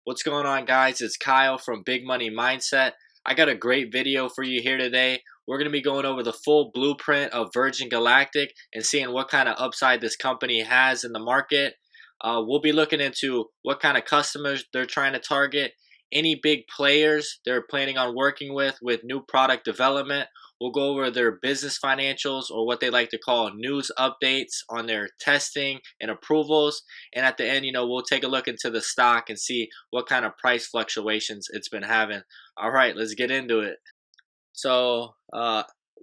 What's going on, guys? It's Kyle from Big Money Mindset. I got a great video for you here today. We're going to be going over the full blueprint of Virgin Galactic and seeing what kind of upside this company has in the market. We'll be looking into what kind of customers they're trying to target, any big players they're planning on working with new product development. We'll go over their business financials, or what they like to call news updates on their testing and approvals. And at the end, we'll take a look into the stock and see what kind of price fluctuations it's been having. All right, let's get into it. So,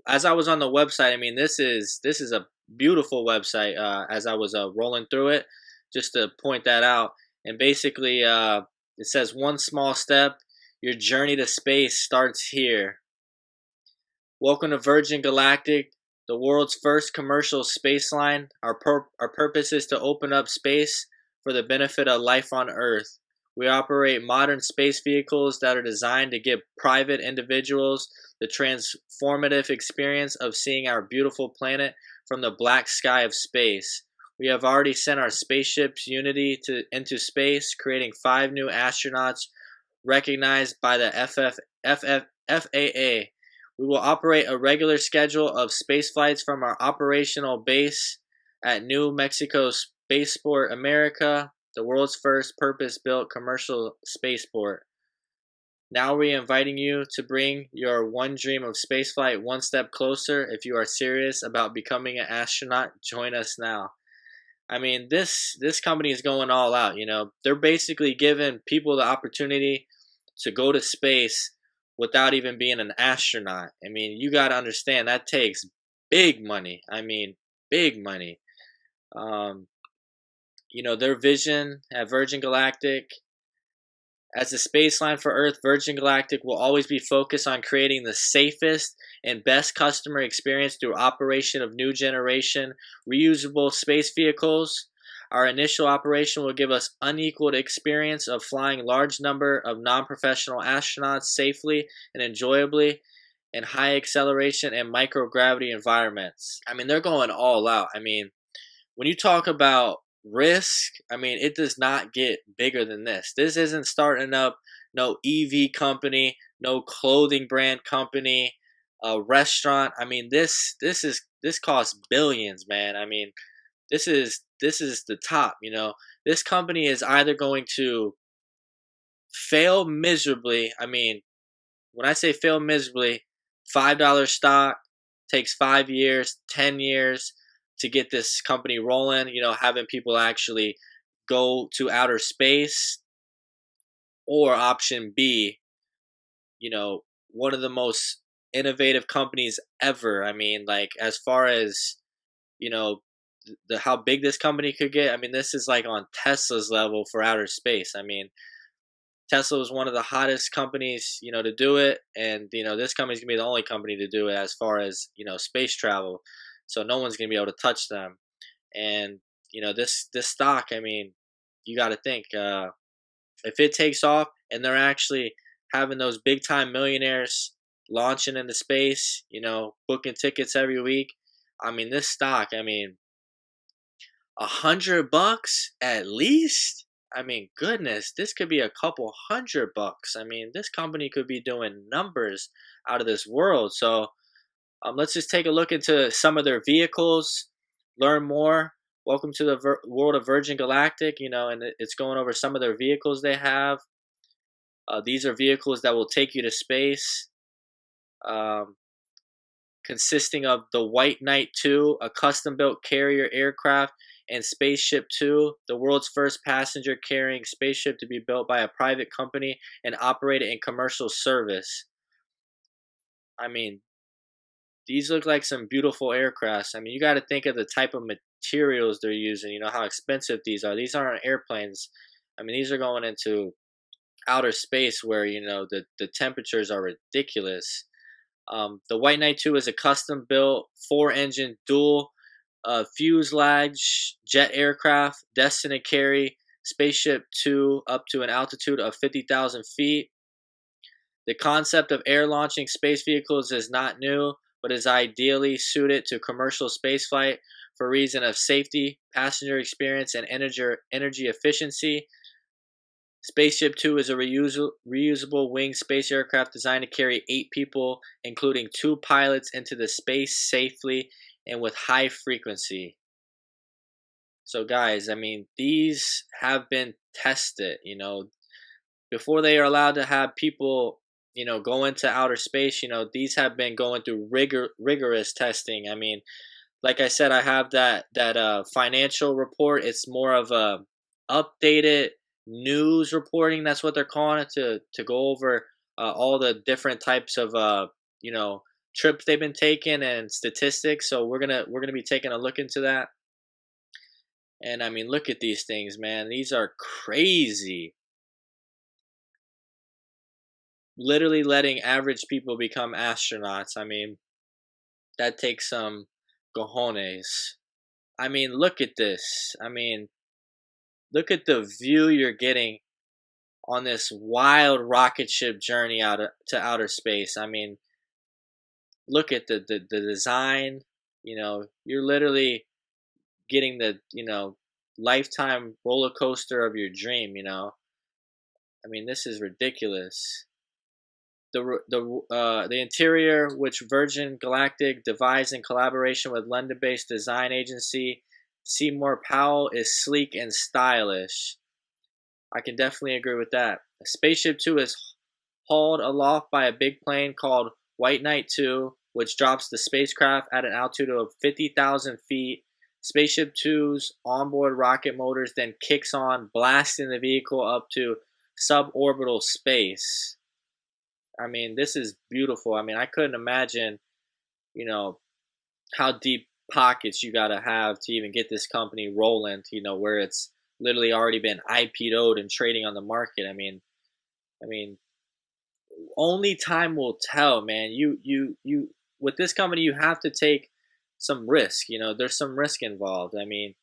as I was on the website, this is a beautiful website. As I was rolling through it, just to point that out, and basically, it says one small step. Your journey to space starts here. Welcome to Virgin Galactic, the world's first commercial space line. Our purpose is to open up space for the benefit of life on Earth. We operate modern space vehicles that are designed to give private individuals the transformative experience of seeing our beautiful planet from the black sky of space. We have already sent our spaceships Unity into space, creating 5 new astronauts recognized by the FAA. We will operate a regular schedule of space flights from our operational base at New Mexico Spaceport, America, the world's first purpose-built commercial spaceport. Now we're inviting you to bring your one dream of spaceflight one step closer. If you are serious about becoming an astronaut, join us now. This company is going all out. They're basically giving people the opportunity to go to space without even being an astronaut. You got to understand that takes big money. Big money. Their vision at Virgin Galactic, as a space line for Earth, Virgin Galactic will always be focused on creating the safest and best customer experience through operation of new generation reusable space vehicles. Our initial operation will give us unequaled experience of flying large number of non-professional astronauts safely and enjoyably in high acceleration and microgravity environments. They're going all out. When you talk about risk, it does not get bigger than this. This isn't starting up no EV company, no clothing brand company, a restaurant. This costs billions, man. This is the top. This company is either going to fail miserably. When I say fail miserably, $5 stock takes 5 years, 10 years to get this company rolling, having people actually go to outer space. Or option B, one of the most innovative companies ever. As far as, how big this company could get, this is like on Tesla's level for outer space. Tesla was one of the hottest companies, to do it. And, this company's going to be the only company to do it as far as, space travel. So no one's going to be able to touch them. And, this stock, you got to think, if it takes off and they're actually having those big time millionaires launching into space, booking tickets every week. This stock, $100 at least. Goodness, this could be a couple $100. This company could be doing numbers out of this world. So, let's just take a look into some of their vehicles, learn more. Welcome to the world of Virgin Galactic, and it's going over some of their vehicles they have. These are vehicles that will take you to space, consisting of the White Knight 2, a custom-built carrier aircraft, and Spaceship 2, the world's first passenger-carrying spaceship to be built by a private company and operated in commercial service. These look like some beautiful aircrafts. You got to think of the type of materials they're using, how expensive these are. These aren't airplanes. These are going into outer space where, the temperatures are ridiculous. The White Knight 2 is a custom-built 4-engine dual fuselage jet aircraft destined to carry Spaceship 2 up to an altitude of 50,000 feet. The concept of air launching space vehicles is not new, but is ideally suited to commercial spaceflight for reason of safety, passenger experience, and energy efficiency. Spaceship Two is a reusable winged space aircraft designed to carry 8 people, including 2 pilots, into the space safely and with high frequency. So, guys, I mean, these have been tested. Before they are allowed to have people, go into outer space. These have been going through rigorous testing. I mean, like I said, I have that financial report. It's more of a updated news reporting. That's what they're calling it, to go over all the different types of you know trips they've been taking and statistics. So we're gonna be taking a look into that. And I mean, look at these things, man. These are crazy. Literally letting average people become astronauts. I mean, that takes some cojones. I mean, look at this. I mean, look at the view you're getting on this wild rocket ship journey to outer space. I mean, look at the design. You're literally getting the lifetime roller coaster of your dream. I mean, this is ridiculous. The interior, which Virgin Galactic devised in collaboration with London-based design agency Seymour Powell, is sleek and stylish. I can definitely agree with that. Spaceship Two is hauled aloft by a big plane called White Knight 2, which drops the spacecraft at an altitude of 50,000 feet. Spaceship Two's onboard rocket motors then kicks on, blasting the vehicle up to suborbital space. I mean, this is beautiful. I mean, I couldn't imagine, how deep pockets you gotta have to even get this company rolling. Where it's literally already been IPO'd and trading on the market. I mean, only time will tell, man. You with this company, you have to take some risk. There's some risk involved. I mean,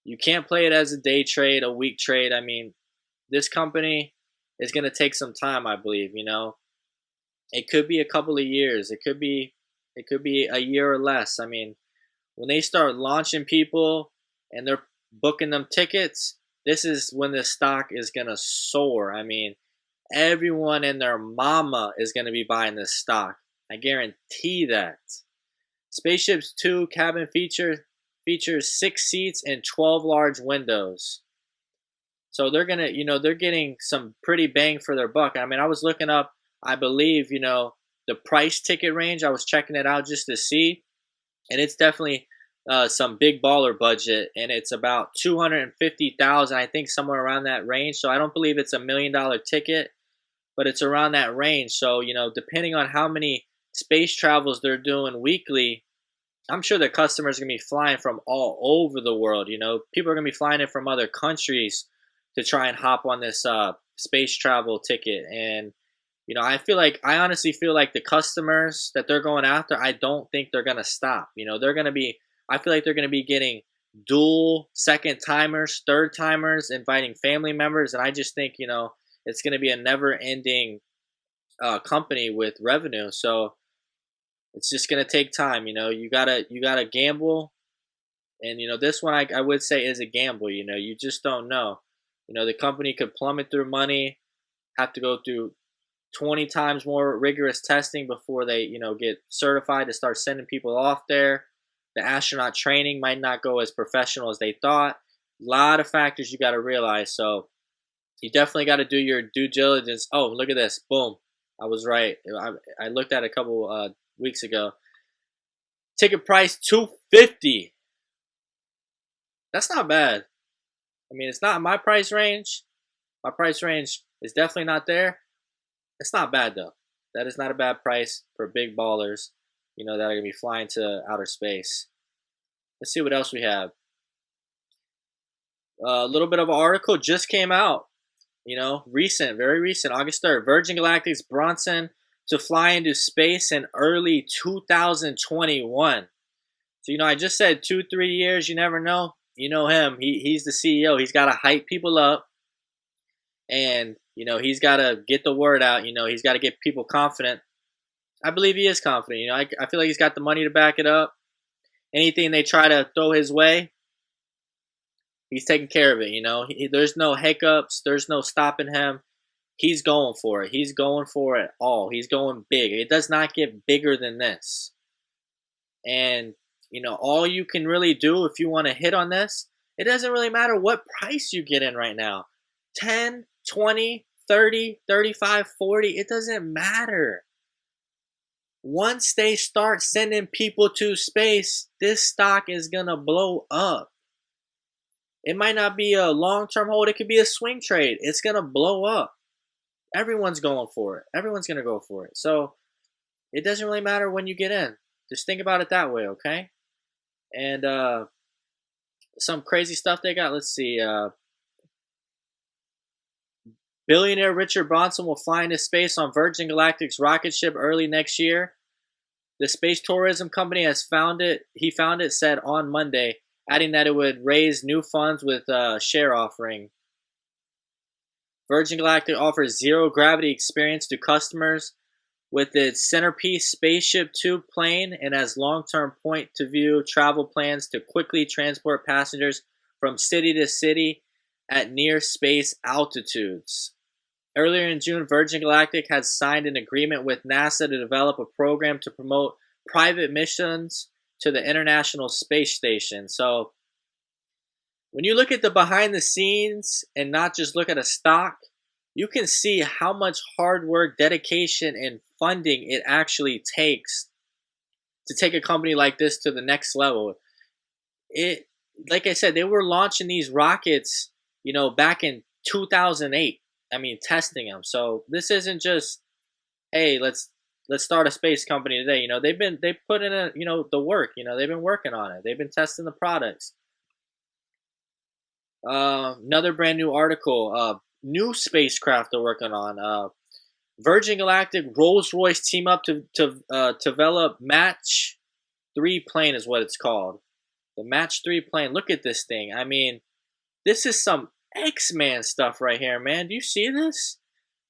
you can't play it as a day trade, a week trade. I mean, this company is gonna take some time, I believe. It could be a couple of years. It could be a year or less. I mean, when they start launching people and they're booking them tickets, this is when the stock is gonna soar. I mean, everyone and their mama is gonna be buying this stock. I guarantee that. Spaceship's Two cabin features 6 seats and 12 large windows. So they're getting some pretty bang for their buck. I mean, I was looking up, I believe, the price ticket range. I was checking it out just to see, and it's definitely some big baller budget, and it's about 250,000, I think, somewhere around that range. So I don't believe it's $1 million ticket, but it's around that range. So depending on how many space travels they're doing weekly, I'm sure the customers are gonna be flying from all over the world. People are gonna be flying in from other countries to try and hop on this space travel ticket. And I honestly feel like the customers that they're going after, I don't think they're gonna stop. I feel like they're gonna be getting dual second timers, third timers, inviting family members, and I just think it's gonna be a never ending company with revenue. So it's just gonna take time. You gotta gamble, and this one I would say is a gamble. You just don't know. The company could plummet through money, have to go through 20 times more rigorous testing before they, get certified to start sending people off there. The astronaut training might not go as professional as they thought. A lot of factors you got to realize. So you definitely got to do your due diligence. Oh, look at this. Boom. I was right. I looked at it a couple weeks ago. Ticket price $250. That's not bad. I mean, it's not my price range. My price range is definitely not there. It's not bad though. That is not a bad price for big ballers, that are gonna be flying to outer space. Let's see what else we have. A little bit of an article just came out. Recent, very recent, August 3rd. Virgin Galactic's Bronson to fly into space in early 2021. So I just said 2-3 years. You never know. You know him. He's the CEO. He's got to hype people up, and he's got to get the word out. He's got to get people confident. I believe he is confident. I feel like he's got the money to back it up. Anything they try to throw his way, He's taking care of it, you know. There's no hiccups. There's no stopping him. He's going for it. He's going for it all. He's going big. It does not get bigger than this. And, you know, all you can really do if you want to hit on this, it doesn't really matter what price you get in right now. 10, 20, 30, 35, 40, it doesn't matter. Once they start sending people to space, this stock is going to blow up. It might not be a long-term hold. It could be a swing trade. It's going to blow up. Everyone's going for it. Everyone's going to go for it. So it doesn't really matter when you get in. Just think about it that way, okay? And some crazy stuff they got. Let's see. Billionaire Richard Branson will fly into space on Virgin Galactic's rocket ship early next year. The space tourism company he found it said on Monday, adding that it would raise new funds with a share offering. Virgin Galactic offers zero-gravity experience to customers with its Centerpiece Spaceship Tube plane and has long-term point-to-view travel plans to quickly transport passengers from city to city at near-space altitudes. Earlier in June, Virgin Galactic had signed an agreement with NASA to develop a program to promote private missions to the International Space Station. So, when you look at the behind the scenes and not just look at a stock, you can see how much hard work, dedication, and funding it actually takes to take a company like this to the next level. Like I said, they were launching these rockets, you know, back in 2008. I mean, testing them. So this isn't just, hey, let's start a space company today. You know, they put in the work. You know, they've been working on it. They've been testing the products. Another brand new article. New spacecraft they're working on. Virgin Galactic, Rolls-Royce team up to develop Match 3 plane is what it's called. The Match 3 plane. Look at this thing. I mean, this is some X-Man stuff right here, man. Do you see this?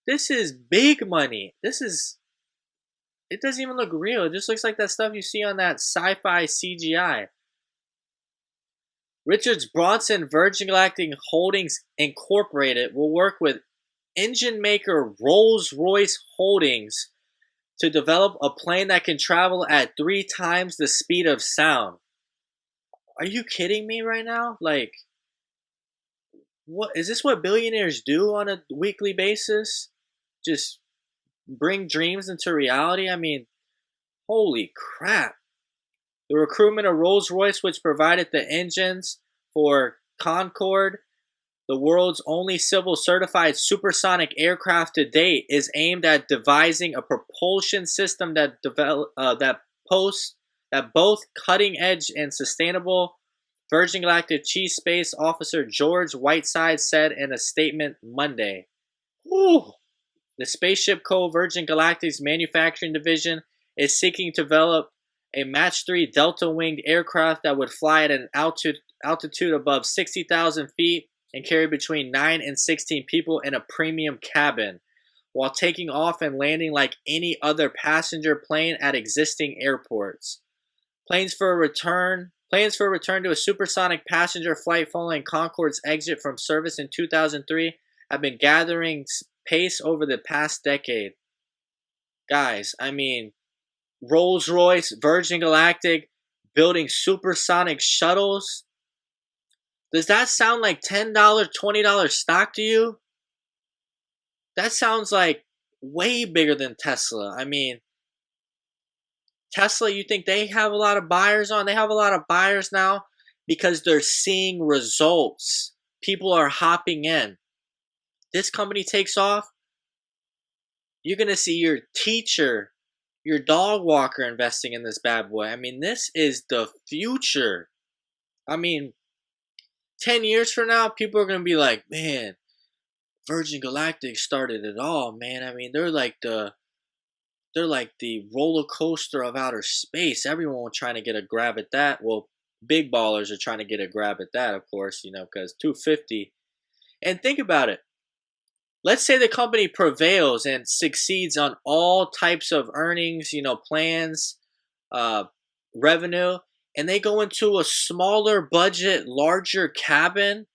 This is big money. It doesn't even look real. It just looks like that stuff you see on that sci-fi CGI. Richard Branson Virgin Galactic Holdings Incorporated will work with engine maker Rolls-Royce Holdings to develop a plane that can travel at 3 times the speed of sound. Are you kidding me right now? Like, what is this what billionaires do on a weekly basis? Just bring dreams into reality? I mean, holy crap. The recruitment of Rolls-Royce, which provided the engines for Concorde, the world's only civil certified supersonic aircraft to date, is aimed at devising a propulsion system that both cutting edge and sustainable. Virgin Galactic Chief Space Officer George Whiteside said in a statement Monday. Whew. The Spaceship Co. Virgin Galactic's manufacturing division is seeking to develop a Match 3 Delta-winged aircraft that would fly at an altitude above 60,000 feet and carry between 9 and 16 people in a premium cabin, while taking off and landing like any other passenger plane at existing airports. Plans for a return to a supersonic passenger flight following Concorde's exit from service in 2003 have been gathering pace over the past decade. Guys, I mean, Rolls-Royce, Virgin Galactic, building supersonic shuttles. Does that sound like $10, $20 stock to you? That sounds like way bigger than Tesla. I mean, Tesla, you think they have a lot of buyers on? They have a lot of buyers now because they're seeing results. People are hopping in. This company takes off, you're going to see your teacher, your dog walker investing in this bad boy. I mean, this is the future. I mean, 10 years from now, people are going to be like, man, Virgin Galactic started it all, man. I mean, they're like the roller coaster of outer space. Everyone trying to get a grab at that. Well, big ballers are trying to get a grab at that, of course, you know, because 250. And think about it. Let's say the company prevails and succeeds on all types of earnings, you know, plans, revenue, and they go into a smaller budget, larger cabin,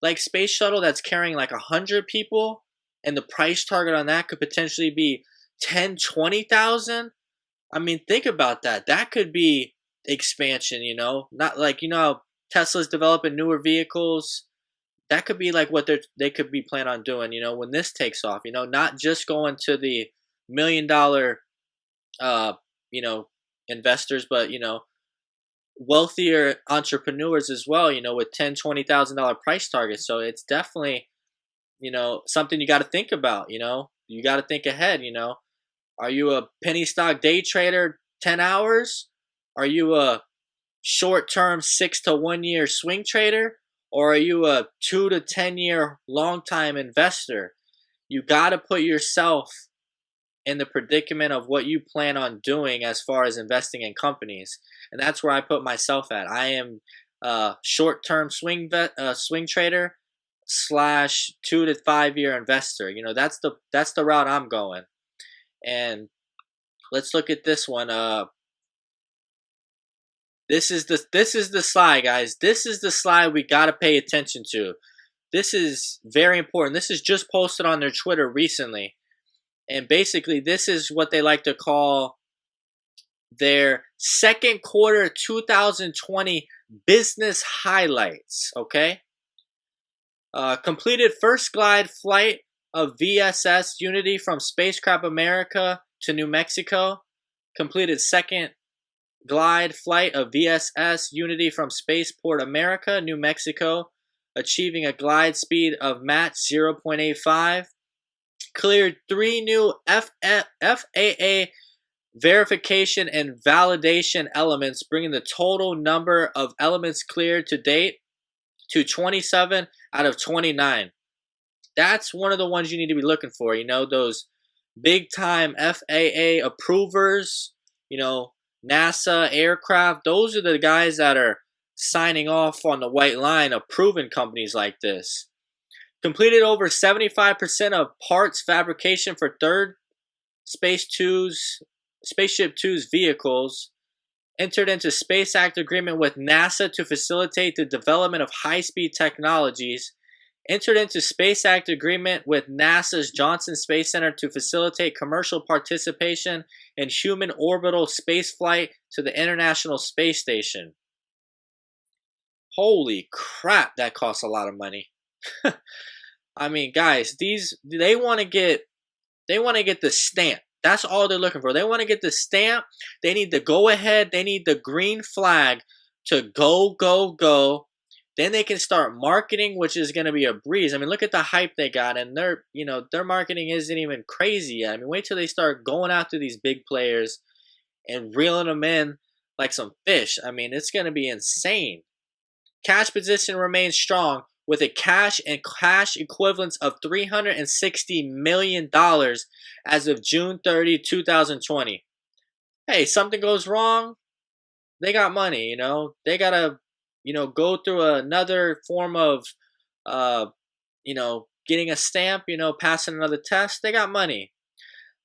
like space shuttle that's carrying like 100 people, and the price target on that could potentially be 10, 20,000. I mean, think about that. That could be expansion, not like, how Tesla's developing newer vehicles. That could be like what they could be planning on doing, when this takes off, not just going to the $1 million, uh, you know, investors, but, wealthier entrepreneurs as well, with $10,000, $20,000 price targets. So it's definitely, something you got to think about, you got to think ahead, Are you a penny stock day trader 10 hours? Are you a short-term 6 to 1 year swing trader? Or are you a 2 to 10 year long-time investor? You got to put yourself in the predicament of what you plan on doing as far as investing in companies. And that's where I put myself at. I am a short-term swing trader slash 2 to 5 year investor. That's the route I'm going. And let's look at this one. This is the slide, guys. This is the slide we gotta pay attention to. This is very important. This is just posted on their Twitter recently. And basically, this is what they like to call their second quarter 2020 business highlights, okay? Completed first glide flight of VSS Unity from Spacecraft America to New Mexico. Completed second glide flight of VSS Unity from Spaceport America, New Mexico, achieving a glide speed of Mach 0.85. Cleared 3 new FAA verification and validation elements, bringing the total number of elements cleared to date to 27 out of 29. That's one of the ones you need to be looking for. Those big time FAA approvers, NASA aircraft. Those are the guys that are signing off on the white line, approving companies like this. Completed over 75% of parts fabrication for third Spaceship Two's vehicles. Entered into Space Act agreement with NASA to facilitate the development of high-speed technologies. Entered into Space Act agreement with NASA's Johnson Space Center to facilitate commercial participation in human orbital spaceflight to the International Space Station. Holy crap, that costs a lot of money. I mean, guys, they want to get the stamp. That's all they're looking for. They want to get the stamp. They need the go ahead. They need the green flag to go, go, go. Then they can start marketing, which is going to be a breeze. I mean, look at the hype they got, and their marketing isn't even crazy yet. I mean, wait till they start going after these big players and reeling them in like some fish. I mean, it's going to be insane. Cash position remains strong with a cash and cash equivalents of $360 million as of June 30, 2020. Hey, something goes wrong, they got money, They got to, go through another form of, getting a stamp, passing another test. They got money.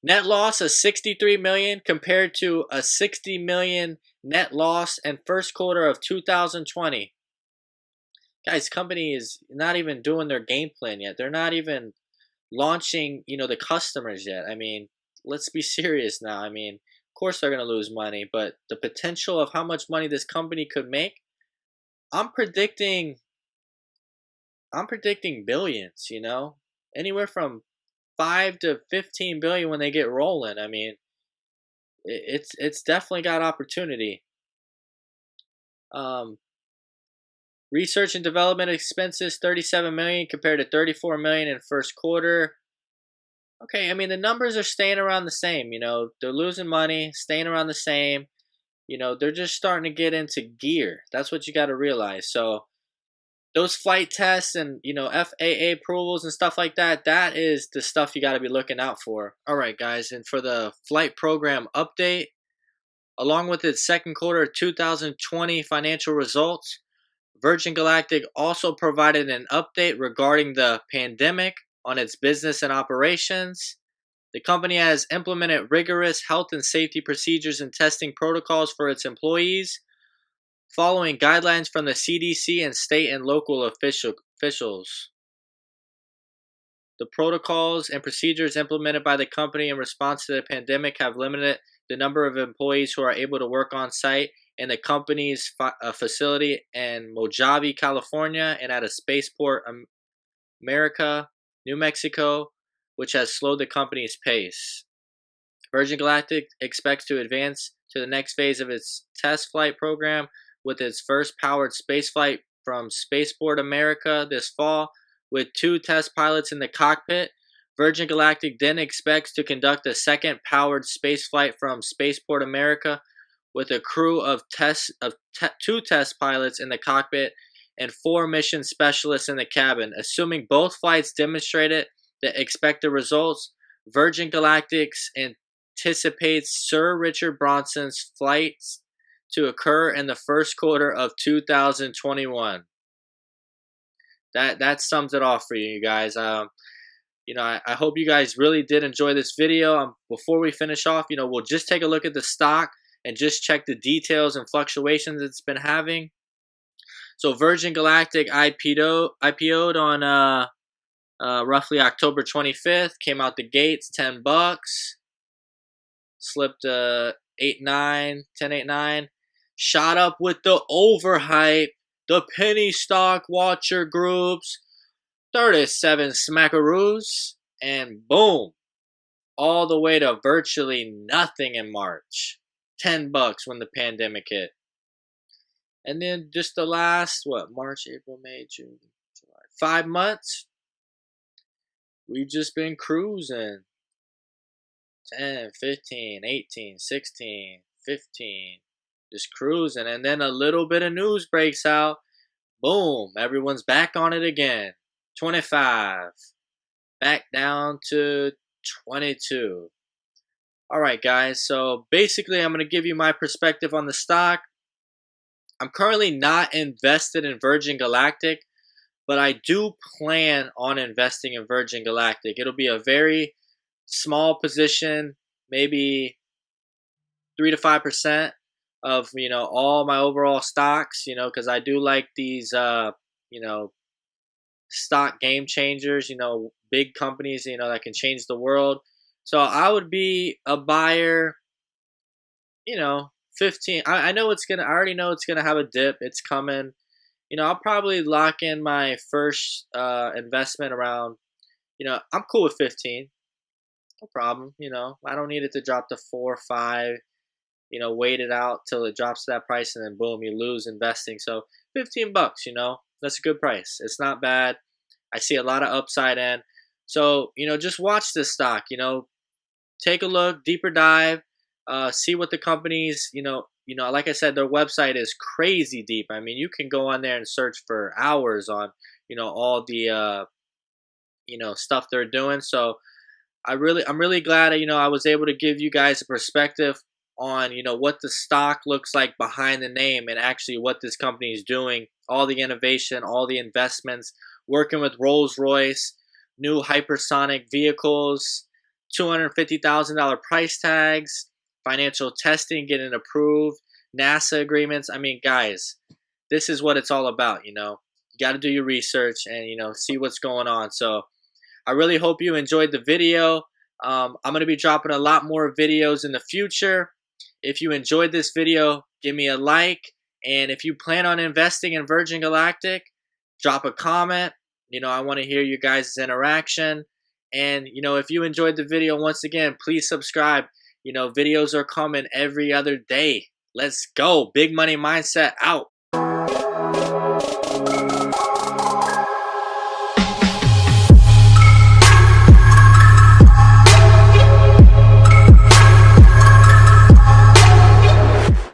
Net loss of $63 million compared to a $60 million net loss in first quarter of 2020. Guys, company is not even doing their game plan yet. They're not even launching, the customers yet. I mean, let's be serious now. I mean, of course they're going to lose money, but the potential of how much money this company could make, I'm predicting billions, anywhere from 5 to 15 billion when they get rolling. I mean, it's definitely got opportunity. Research and development expenses, $37 million compared to $34 million in first quarter. Okay, I mean, the numbers are staying around the same, They're losing money, staying around the same. They're just starting to get into gear. That's what you got to realize. So those flight tests and, FAA approvals and stuff like that, that is the stuff you got to be looking out for. All right, guys, and for the flight program update, along with its second quarter 2020 financial results, Virgin Galactic also provided an update regarding the pandemic on its business and operations. The company has implemented rigorous health and safety procedures and testing protocols for its employees. following guidelines from the CDC and state and local officials. The protocols and procedures implemented by the company in response to the pandemic have limited the number of employees who are able to work on site in the company's facility in Mojave, California, and at a spaceport, America, New Mexico, which has slowed the company's pace. Virgin Galactic expects to advance to the next phase of its test flight program with its first powered spaceflight from Spaceport America this fall, with 2 test pilots in the cockpit. Virgin Galactic then expects to conduct a second powered spaceflight from Spaceport America with a crew of 2 test pilots in the cockpit and 4 mission specialists in the cabin. Assuming both flights demonstrated the expected results, Virgin Galactic anticipates Sir Richard Branson's flights to occur in the first quarter of 2021. That sums it all for you guys. I hope you guys really did enjoy this video. Before we finish off, we'll just take a look at the stock and just check the details and fluctuations it's been having. So Virgin Galactic IPO'd on roughly October 25th. Came out the gates, $10. Slipped 10.89. Shot up with the overhype. The penny stock watcher groups, 37 smackaroos, and boom, all the way to virtually nothing in March. $10 when the pandemic hit. And then just the last, March, April, May, June, July, 5 months, we've just been cruising. 10, 15, 18, 16, 15. Just cruising, and then a little bit of news breaks out. Boom, everyone's back on it again. 25, back down to 22. All right, guys, so basically I'm going to give you my perspective on the stock. I'm currently not invested in Virgin Galactic, but I do plan on investing in Virgin Galactic. It'll be a very small position, maybe 3 to 5%. Of all my overall stocks, because I do like these stock game changers, big companies, that can change the world. So I would be a buyer, 15. I already know it's gonna have a dip. It's coming. I'll probably lock in my first investment around, I'm cool with 15. No problem. I don't need it to drop to 4 or 5. Wait it out till it drops to that price, and then boom, you lose investing. So $15, that's a good price. It's not bad. I see a lot of upside in. So, just watch this stock, take a look, deeper dive, see what the companies, like I said, their website is crazy deep. I mean, you can go on there and search for hours on, all the, stuff they're doing. So I'm really glad, I was able to give you guys a perspective on what the stock looks like behind the name, and actually what this company is doing, all the innovation, all the investments, working with Rolls-Royce, new hypersonic vehicles, $250,000 price tags, financial testing getting approved, NASA agreements. I mean, guys, this is what it's all about. You got to do your research and see what's going on. So I really hope you enjoyed the video. I'm going to be dropping a lot more videos in the future. If you enjoyed this video, give me a like. And if you plan on investing in Virgin Galactic, drop a comment. I want to hear you guys' interaction. And, if you enjoyed the video, once again, please subscribe. Videos are coming every other day. Let's go. Big Money Mindset out.